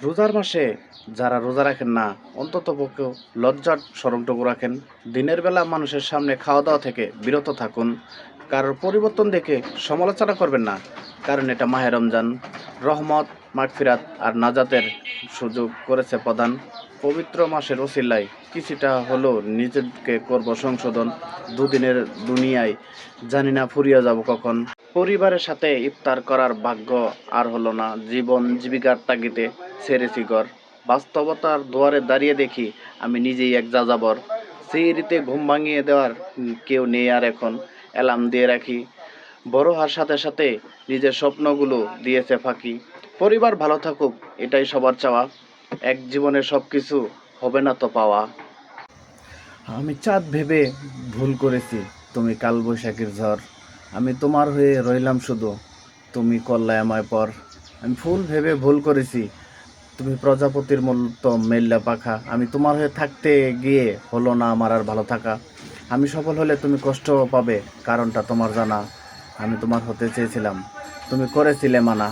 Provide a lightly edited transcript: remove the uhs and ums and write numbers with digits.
রোজার মাসে যারা রোজা রাখেন না অন্তত পক্ষে লজ্জার শরমটুকু রাখেন। দিনের বেলা মানুষের সামনে খাওয়া দাওয়া থেকে বিরত থাকুন। কারোর পরিবর্তন দেখে সমালোচনা করবেন না, কারণ এটা মাহে রমজান। রহমত, মাগফিরাত আর নাজাতের সুযোগ করেছে প্রদান। পবিত্র মাসের ওসিলায় কিছুটা হলেও নিজেকে করব সংশোধন। দুদিনের দুনিয়ায় জানি না ফুরিয়ে যাব কখন। পরিবারের সাথে ইফতার করার ভাগ্য আর হলো না। জীবন জীবিকার তাগিদে ছেড়েছি ঘর। বাস্তবতার দুয়ারে দাঁড়িয়ে দেখি আমি নিজেই এক যাযাবর। সেহরিতে ঘুম ভাঙিয়ে দেওয়ার কেউ নেই আর এখন। অ্যালার্ম দিয়ে রাখি, বড় হওয়ার সাথে সাথে নিজের স্বপ্নগুলো দিয়েছে ফাঁকি। পরিবার ভালো থাকুক, এটাই সবার চাওয়া। এক জীবনে সব কিছু হবে না তো পাওয়া। আমি চাঁদ ভেবে ভুল করেছি, তুমি কালবৈশাখীর ঝড়। আমি তোমার হয়ে রইলাম শুধু, তুমি করলে আমায় পর। আমি ফুল ভেবে ভুল করেছি, তুমি প্রজাপতির মতো মেল্লা পাখা। আমি তোমার হয়ে থাকতে গিয়ে হলো না আমার আর ভালো থাকা। আমি সফল হলে তুমি কষ্ট পাবে, কারণটা তোমার জানা। আমি তোমার হতে চেয়েছিলাম, তুমি করেছিলে মানা।